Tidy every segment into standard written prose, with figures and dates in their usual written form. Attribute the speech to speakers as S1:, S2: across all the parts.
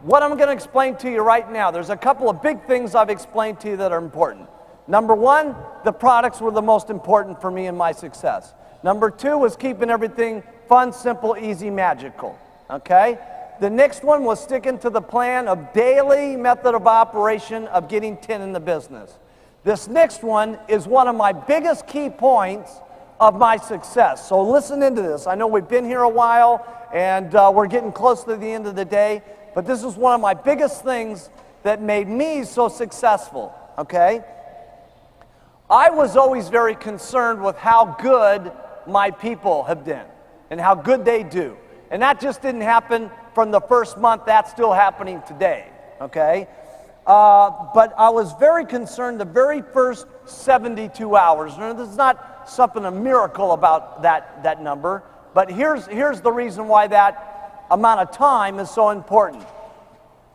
S1: what I'm going to explain to you right now, there's a couple of big things I've explained to you that are important. Number one, the products were the most important for me in my success. Number two was keeping everything fun, simple, easy, magical, okay? The next one was sticking to the plan of daily method of operation of getting 10 in the business. This next one is one of my biggest key points of my success. So listen into this. I know we've been here a while and we're getting close to the end of the day, but this is one of my biggest things that made me so successful, okay? I was always very concerned with how good my people have been and how good they do. And that just didn't happen from the first month. That's still happening today, okay? But I was very concerned the very first 72 hours. Now, there's not something a miracle about that number, but here's the reason why that amount of time is so important.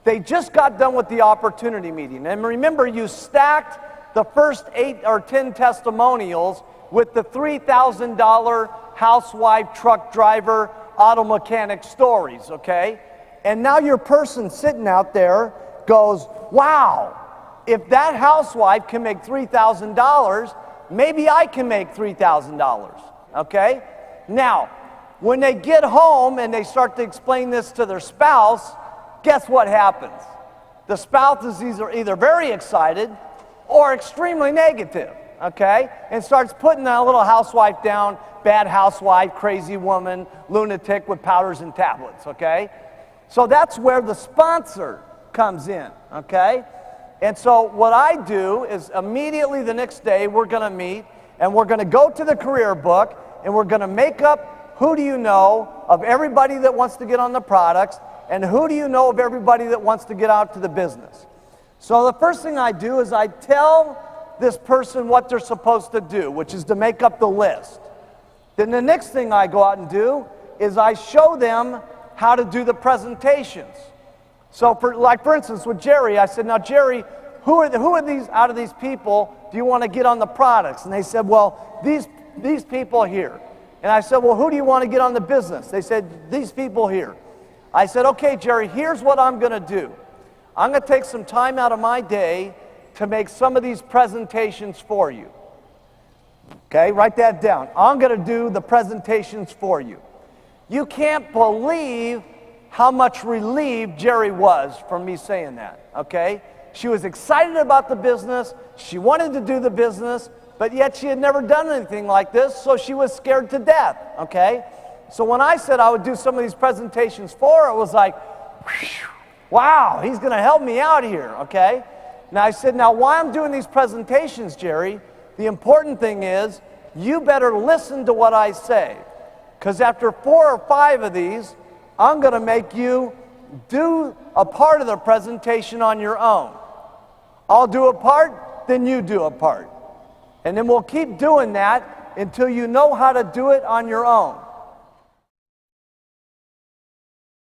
S1: They just got done with the opportunity meeting. And remember, you stacked the first 8 or 10 testimonials with the $3,000 housewife, truck driver, auto mechanic stories, okay? And now your person sitting out there goes, wow, if that housewife can make $3,000, maybe I can make $3,000, okay? Now, when they get home and they start to explain this to their spouse, guess what happens? The spouse is either very excited or extremely negative, okay? And starts putting that little housewife down, bad housewife, crazy woman, lunatic with powders and tablets, okay? So that's where the sponsor comes in, okay? And so what I do is immediately the next day we're going to meet and we're going to go to the career book and we're going to make up who do you know of everybody that wants to get on the products and who do you know of everybody that wants to get out to the business. So the first thing I do is I tell this person what they're supposed to do, which is to make up the list. Then the next thing I go out and do is I show them how to do the presentations. So for instance, with Jerry, I said, now Jerry, who are these out of these people do you want to get on the products? And they said, well, these people here. And I said, well, who do you want to get on the business? They said, these people here. I said, okay, Jerry, here's what I'm going to do. I'm going to take some time out of my day to make some of these presentations for you. Okay, write that down. I'm going to do the presentations for you. You can't believe how much relieved Jerry was from me saying that, okay? She was excited about the business. She wanted to do the business, but yet she had never done anything like this, so she was scared to death, okay? So when I said I would do some of these presentations for her, it was like, wow, he's going to help me out here, okay? Now I said, now why I'm doing these presentations, Jerry, the important thing is you better listen to what I say, because after 4 or 5 of these, I'm going to make you do a part of the presentation on your own. I'll do a part, then you do a part. And then we'll keep doing that until you know how to do it on your own.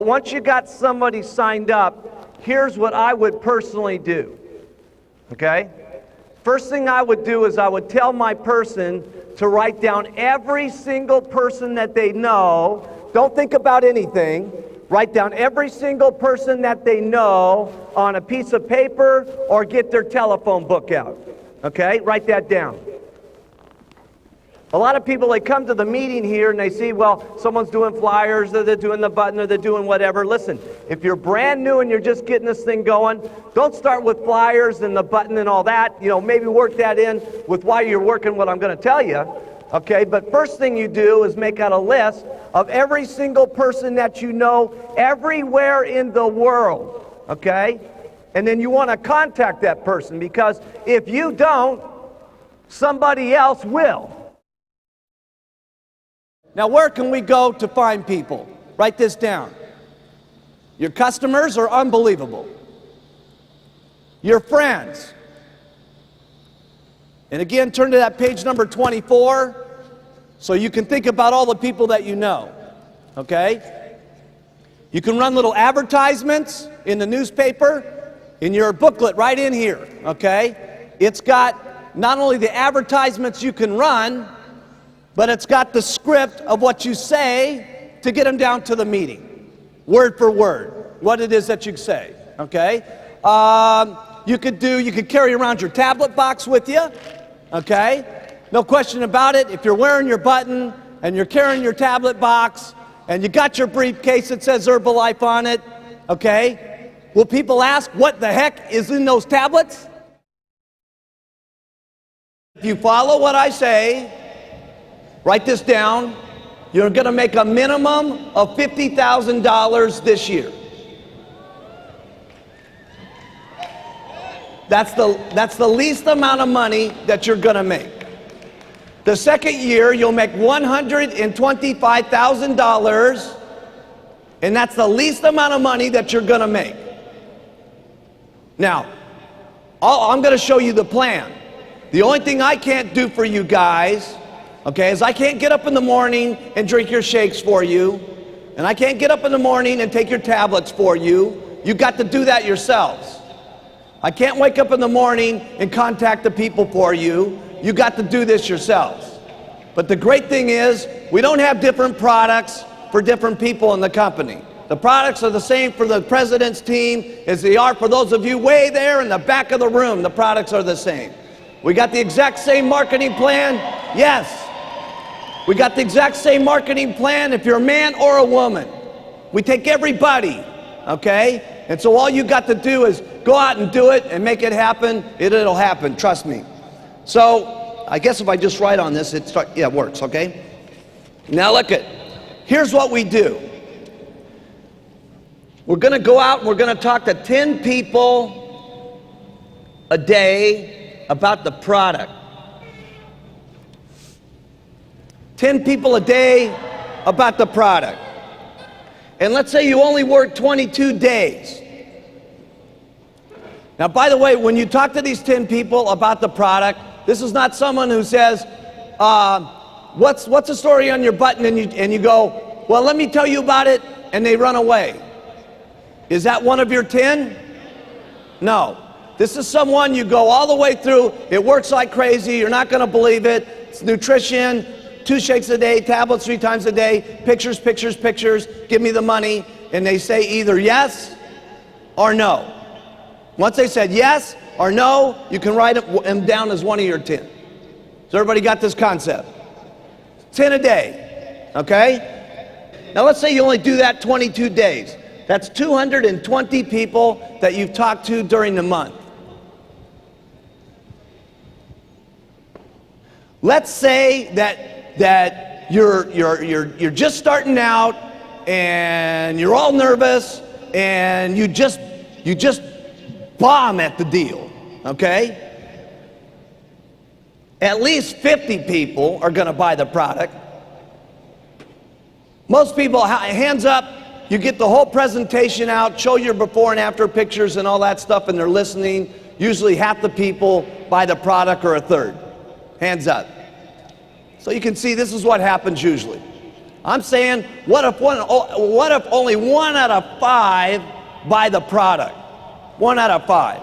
S1: Once you got somebody signed up, here's what I would personally do. Okay? First thing I would do is I would tell my person to write down every single person that they know. Don't think about anything. Write down every single person that they know on a piece of paper or get their telephone book out. Okay? Write that down. A lot of people, they come to the meeting here and they see, well, someone's doing flyers, or they're doing the button, or they're doing whatever. Listen, if you're brand new and you're just getting this thing going, don't start with flyers and the button and all that. You know, maybe work that in with why you're working what I'm going to tell you. Okay, but first thing you do is make out a list of every single person that you know everywhere in the world. Okay? And then you want to contact that person, because if you don't, somebody else will. Now, where can we go to find people? Write this down. Your customers are unbelievable. Your friends. And again, turn to that page number 24 so you can think about all the people that you know. Okay? You can run little advertisements in the newspaper, in your booklet right in here. Okay? It's got not only the advertisements you can run, but it's got the script of what you say to get them down to the meeting, word for word. what it is that you say, okay? You could carry around your tablet box with you, okay? No question about it. If you're wearing your button and you're carrying your tablet box and you got your briefcase that says Herbalife on it, okay? Will people ask what the heck is in those tablets? If you follow what I say, write this down, you're going to make a minimum of $50,000 this year. That's the least amount of money that you're going to make. The second year, you'll make $125,000, and that's the least amount of money that you're going to make. Now, I'm going to show you the plan. The only thing I can't do for you guys, okay, is I can't get up in the morning and drink your shakes for you, and I can't get up in the morning and take your tablets for you. You got to do that yourselves. I can't wake up in the morning and contact the people for you. You got to do this yourselves. But the great thing is, we don't have different products for different people in the company. The products are the same for the president's team as they are for those of you way there in the back of the room. The products are the same. We got the exact same marketing plan. Yes. We got the exact same marketing plan if you're a man or a woman. We take everybody, okay? And so all you got to do is go out and do it and make it happen. It'll happen, trust me. So I guess if I just write on this, it works, okay? Now look at, here's what we do. We're gonna go out and we're gonna talk to 10 people a day about the product. 10 people a day about the product. And let's say you only work 22 days. Now, by the way, when you talk to these 10 people about the product, this is not someone who says, what's the story on your button? And you go, well, let me tell you about it, and they run away. Is that one of your 10? No. This is someone you go all the way through. It works like crazy. You're not going to believe it. It's nutrition, 2 shakes a day, tablets 3 times a day, pictures, pictures, pictures, give me the money. And they say either yes or no. Once they said yes or no, you can write them down as one of your 10. So everybody got this concept? 10 a day, okay? Now let's say you only do that 22 days. That's 220 people that you've talked to during the month. Let's say that you're just starting out and you're all nervous and you just bomb at the deal, okay? At least 50 people are going to buy the product. Most people, hands up, you get the whole presentation out, show your before and after pictures and all that stuff, and they're listening. Usually half the people buy the product or a third. Hands up. So you can see this is what happens usually. I'm saying, what if only 1 out of 5 buy the product? 1 out of 5.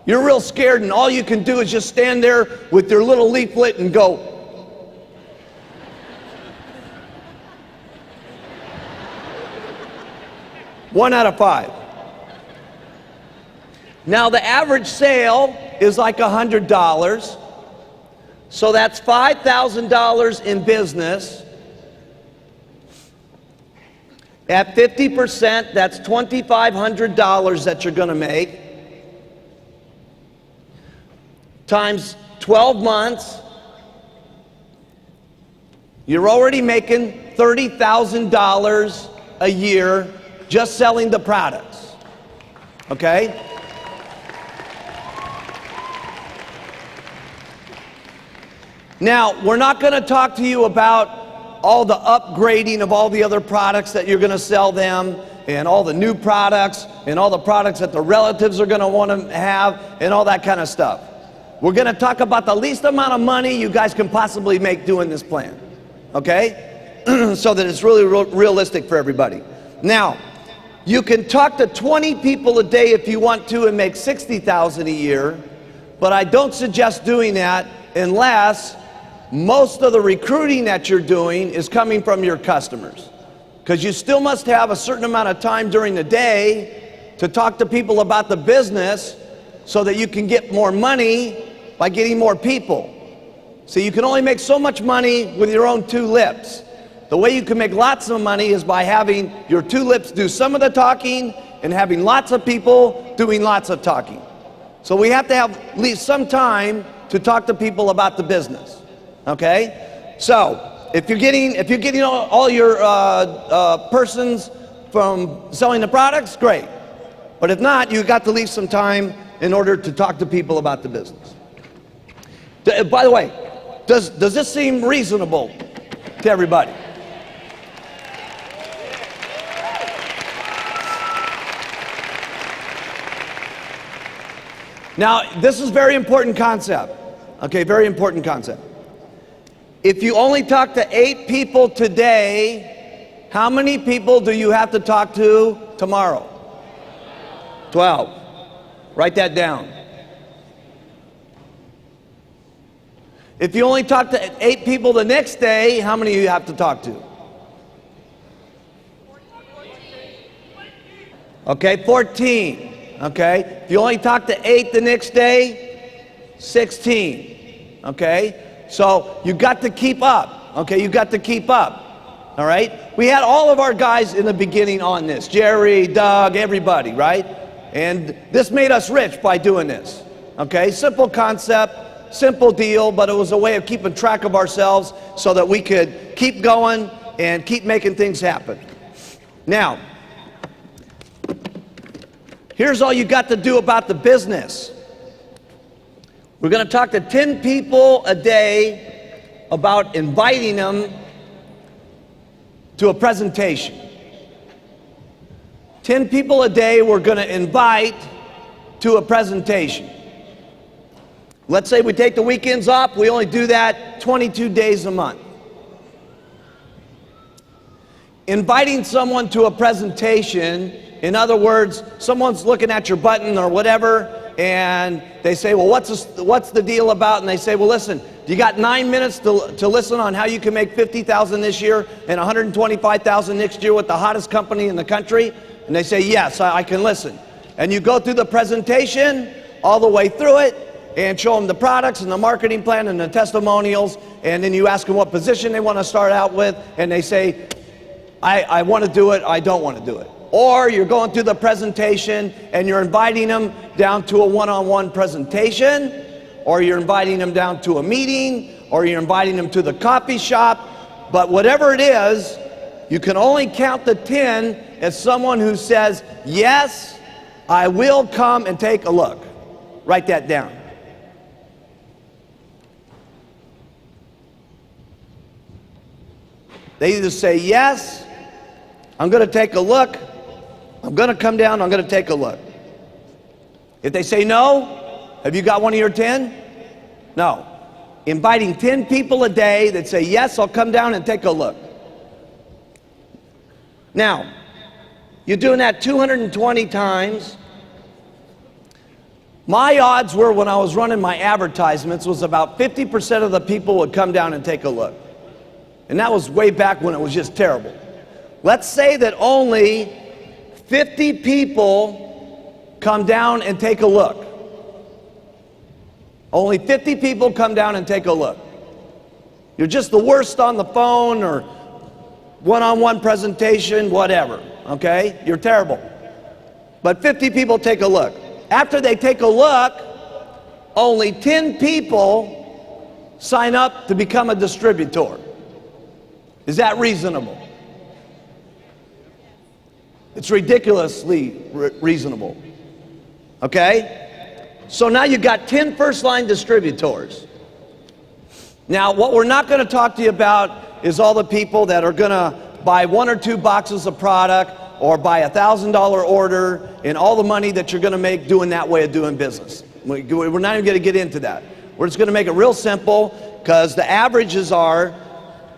S1: You're real scared, and all you can do is just stand there with your little leaflet and go. One out of 5. Now the average sale is like $100. So that's $5,000 in business. At 50%, that's $2,500 that you're going to make. Times 12 months, you're already making $30,000 a year just selling the products. Okay? Now, we're not going to talk to you about all the upgrading of all the other products that you're going to sell them, and all the new products, and all the products that the relatives are going to want to have, and all that kind of stuff. We're going to talk about the least amount of money you guys can possibly make doing this plan, okay? So that it's really realistic for everybody. Now, you can talk to 20 people a day if you want to and make $60,000 a year, but I don't suggest doing that unless most of the recruiting that you're doing is coming from your customers. because you still must have a certain amount of time during the day to talk to people about the business so that you can get more money by getting more people. See, you can only make so much money with your own two lips. The way you can make lots of money is by having your two lips do some of the talking and having lots of people doing lots of talking. So we have to have at least some time to talk to people about the business, okay? So if you're getting all your persons from selling the products, great. But if not, you've got to leave some time in order to talk to people about the business. By the way, does this seem reasonable to everybody? Now, this is a very important concept. Okay, very important concept. If you only talk to 8 people today, how many people do you have to talk to tomorrow? 12. Write that down. If you only talk to 8 people the next day, how many do you have to talk to? Okay, 14. Okay, if you only talk to 8 the next day, 16. Okay, so you got to keep up. Okay, you got to keep up. All right, we had all of our guys in the beginning on this, Jerry, Doug, everybody, right? And this made us rich by doing this. Okay, simple concept, simple deal, but it was a way of keeping track of ourselves so that we could keep going and keep making things happen. Now, here's all you got to do about the business. We're going to talk to 10 people a day about inviting them to a presentation. 10 people a day we're going to invite to a presentation. Let's say we take the weekends off, we only do that 22 days a month. Inviting someone to a presentation, in other words, someone's looking at your button or whatever, and they say, well, what's the deal about? And they say, well, listen, you got 9 minutes to listen on how you can make $50,000 this year and $125,000 next year with the hottest company in the country? And they say, yes, I can listen. And you go through the presentation, all the way through it, and show them the products and the marketing plan and the testimonials, and then you ask them what position they want to start out with, and they say, I want to do it, I don't want to do it. Or you're going through the presentation and you're inviting them down to a one-on-one presentation, or you're inviting them down to a meeting, or you're inviting them to the coffee shop. But whatever it is, you can only count the 10 as someone who says, yes, I will come and take a look. Write that down. They either say, yes, I'm going to take a look, I'm going to come down, I'm going to take a look. If they say no, have you got one of your 10? No. Inviting 10 people a day that say, yes, I'll come down and take a look. Now, you're doing that 220 times. My odds were, when I was running my advertisements, was about 50% of the people would come down and take a look. And that was way back when it was just terrible. Let's say that only 50 people come down and take a look. Only 50 people come down and take a look. You're just the worst on the phone or one-on-one presentation, whatever, okay? You're terrible. But 50 people take a look. After they take a look, only 10 people sign up to become a distributor. Is that reasonable? It's ridiculously reasonable. Okay? So now you've got 10 first-line distributors. Now, what we're not going to talk to you about is all the people that are going to buy 1 or 2 boxes of product or buy a $1,000 order and all the money that you're going to make doing that way of doing business. We're not even going to get into that. We're just going to make it real simple, because the averages are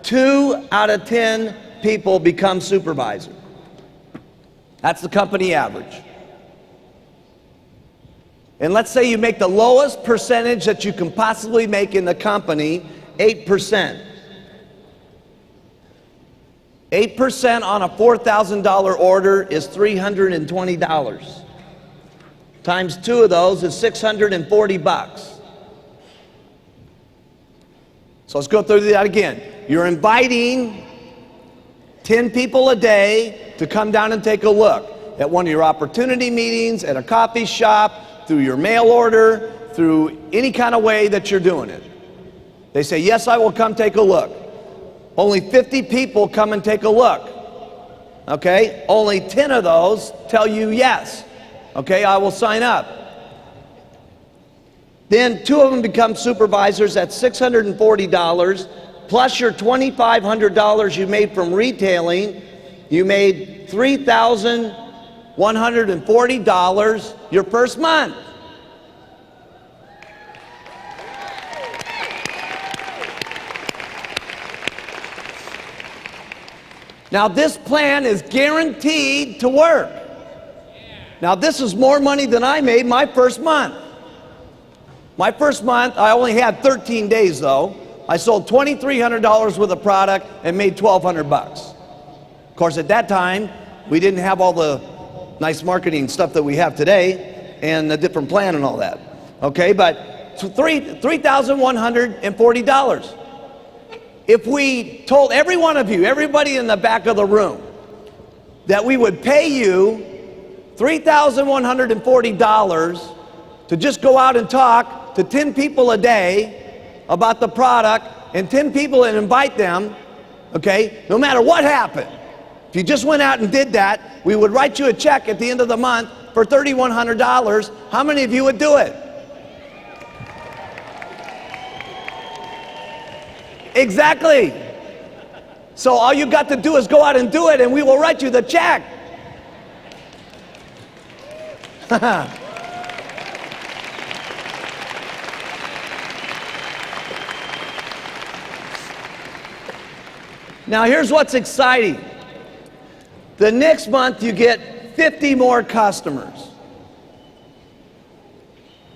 S1: 2 out of 10 people become supervisor. That's the company average. And let's say you make the lowest percentage that you can possibly make in the company, 8%. 8% on a $4,000 order is $320. Times 2 of those is 640 bucks. So let's go through that again. You're inviting 10 people a day to come down and take a look at one of your opportunity meetings, at a coffee shop, through your mail order, through any kind of way that you're doing it. They say, yes, I will come take a look. Only 50 people come and take a look. Okay? Only 10 of those tell you yes. Okay, I will sign up. Then 2 of them become supervisors at $640, plus your $2,500 you made from retailing. You made $3,140 your first month. Now this plan is guaranteed to work. Now this is more money than I made my first month. My first month, I only had 13 days though. I sold $2,300 worth of product and made 1,200 bucks. Of course, at that time, we didn't have all the nice marketing stuff that we have today and the different plan and all that. Okay, but $3,140. If we told every one of you, everybody in the back of the room, that we would pay you $3,140 to just go out and talk to 10 people a day about the product, and 10 people and invite them, okay, no matter what happened. If you just went out and did that, we would write you a check at the end of the month for $3,100. How many of you would do it? Exactly. So all you got to do is go out and do it, and we will write you the check. Now here's what's exciting. The next month you get 50 more customers.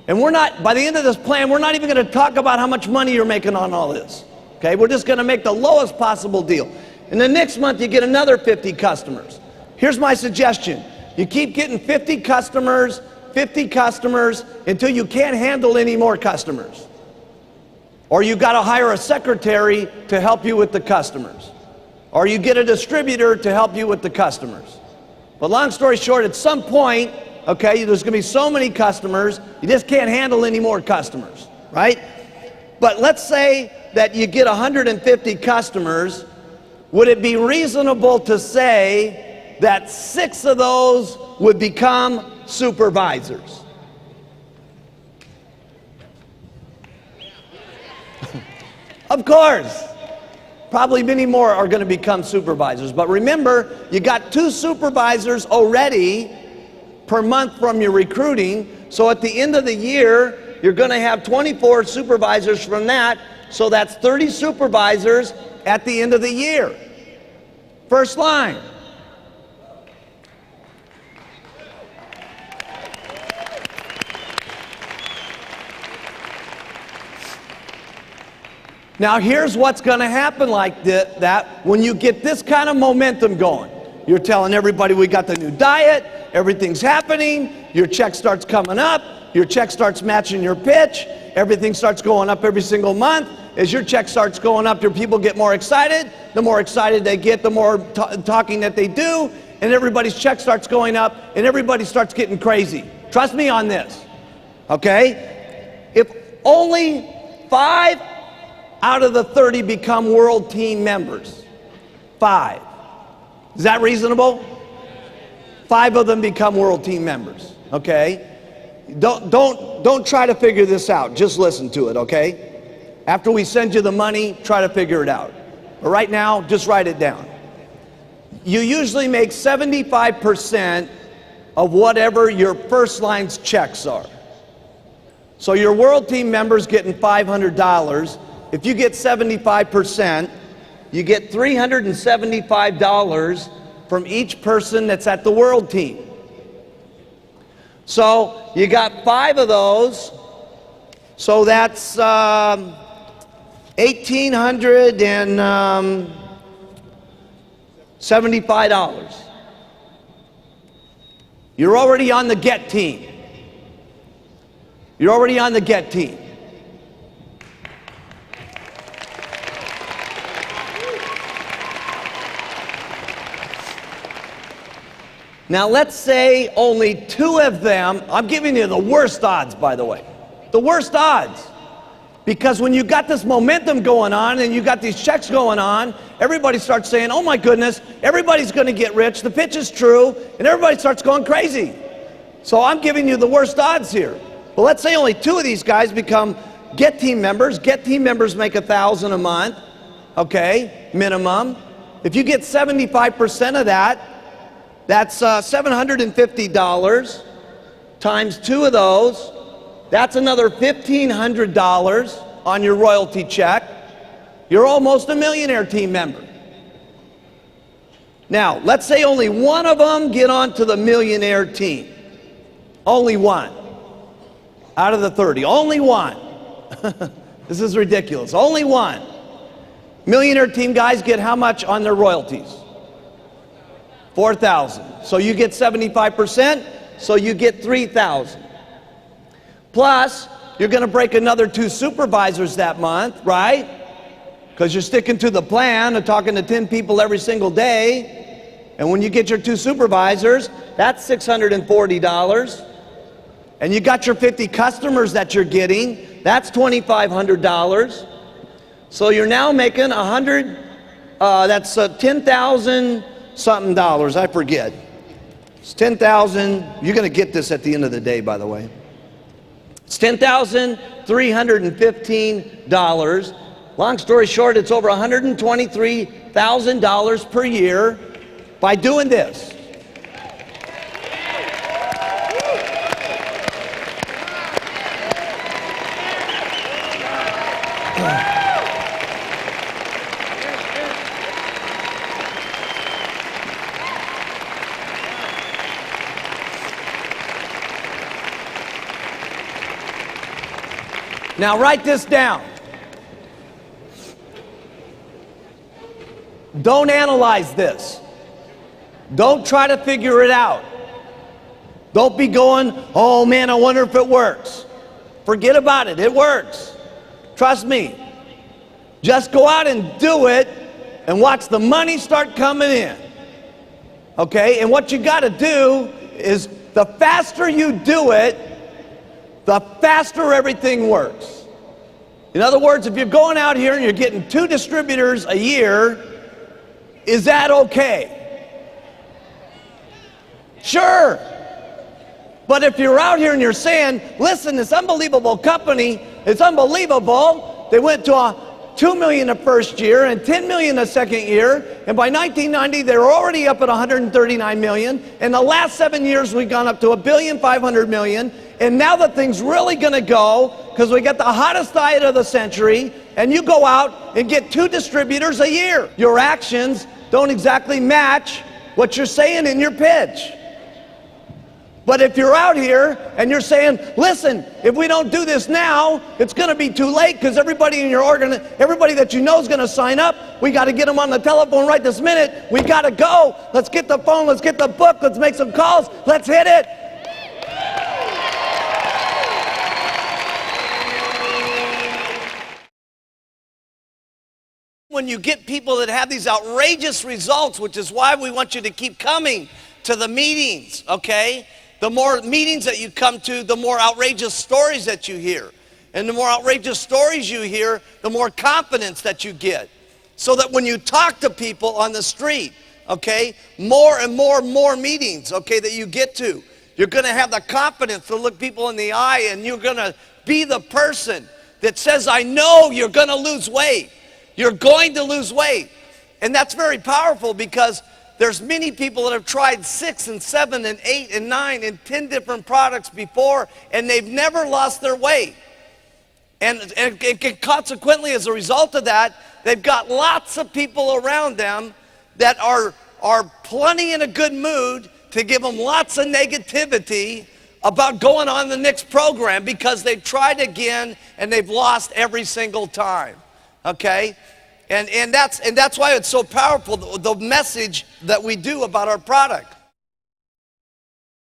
S1: And by the end of this plan, we're not even going to talk about how much money you're making on all this. Okay, we're just going to make the lowest possible deal. And the next month you get another 50 customers. Here's my suggestion. You keep getting 50 customers until you can't handle any more customers. Or you got to hire a secretary to help you with the customers. Or you get a distributor to help you with the customers. But long story short, at some point, okay, there's going to be so many customers, you just can't handle any more customers, right? But let's say that you get 150 customers. Would it be reasonable to say that 6 of those would become supervisors? Of course. Probably many more are going to become supervisors. But remember, you got 2 supervisors already per month from your recruiting. So at the end of the year, you're going to have 24 supervisors from that. So that's 30 supervisors at the end of the year. First line. Now here's what's going to happen like that when you get this kind of momentum going. You're telling everybody we got the new diet, everything's happening, your check starts coming up, your check starts matching your pitch, everything starts going up every single month. As your check starts going up, your people get more excited. The more excited they get, the more talking that they do, and everybody's check starts going up, and everybody starts getting crazy. Trust me on this, okay? If only 5 out of the 30 become world team members. 5. Is that reasonable? 5 of them become world team members, okay? Don't try to figure this out. Just listen to it, okay? After we send you the money, try to figure it out. But right now, just write it down. You usually make 75% of whatever your first line's checks are. So your world team member's getting $500. If you get 75%, you get $375 from each person that's at the world team. So you got 5 of those, so that's 1,800 and $75. You're already on the Get team. You're already on the Get team. Now let's say only 2 of them, I'm giving you the worst odds, by the way. The worst odds. Because when you got this momentum going on and you got these checks going on, everybody starts saying, oh my goodness, everybody's going to get rich, the pitch is true, and everybody starts going crazy. So I'm giving you the worst odds here. But let's say only 2 of these guys become Get team members. Get team members make $1,000 a month, okay, minimum. If you get 75% of that, that's $750 times 2 of those. That's another $1,500 on your royalty check. You're almost a millionaire team member. Now, let's say only 1 of them get onto the millionaire team. Only 1 out of the 30. Only 1. This is ridiculous. Only 1. Millionaire team guys get how much on their royalties? $4,000. So you get 75%, so you get $3,000. Plus, you're going to break another 2 supervisors that month, right? Because you're sticking to the plan of talking to 10 people every single day. And when you get your 2 supervisors, that's $640. And you got your 50 customers that you're getting, that's $2,500. So you're now making that's 10,000 something dollars, I forget. It's 10,000, you're going to get this at the end of the day, by the way. It's $10,315. Long story short, it's over $123,000 per year by doing this. Now write this down. Don't analyze this. Don't try to figure it out. Don't be going, oh man, I wonder if it works. Forget about it, it works. Trust me. Just go out and do it and watch the money start coming in. Okay, and what you gotta do is the faster you do it, the faster everything works. In other words, if you're going out here and you're getting 2 distributors a year, is that okay? Sure. But if you're out here and you're saying, listen, this unbelievable company, it's unbelievable. They went to $2 million the first year and $10 million the second year, and by 1990 they were already up at $139 million. In the last 7 years we've gone up to $1.5 billion, and now the thing's really going to go because we got the hottest diet of the century, and you go out and get 2 distributors a year. Your actions don't exactly match what you're saying in your pitch. But if you're out here and you're saying, listen, if we don't do this now, it's going to be too late because everybody in your everybody that you know is going to sign up. We got to get them on the telephone right this minute. We got to go. Let's get the phone. Let's get the book. Let's make some calls. Let's hit it. When you get people that have these outrageous results, which is why we want you to keep coming to the meetings, okay? The more meetings that you come to, the more outrageous stories that you hear. And the more outrageous stories you hear, the more confidence that you get. So that when you talk to people on the street, okay, more and more meetings, okay, that you get to, you're going to have the confidence to look people in the eye, and you're going to be the person that says, I know you're going to lose weight. You're going to lose weight. And that's very powerful because there's many people that have tried 6 and 7 and 8 and 9 and 10 different products before, and they've never lost their weight. And consequently, as a result of that, they've got lots of people around them that are plenty in a good mood to give them lots of negativity about going on the next program because they've tried again and they've lost every single time. Okay?
S2: And that's why it's so powerful, the message that we do about our product.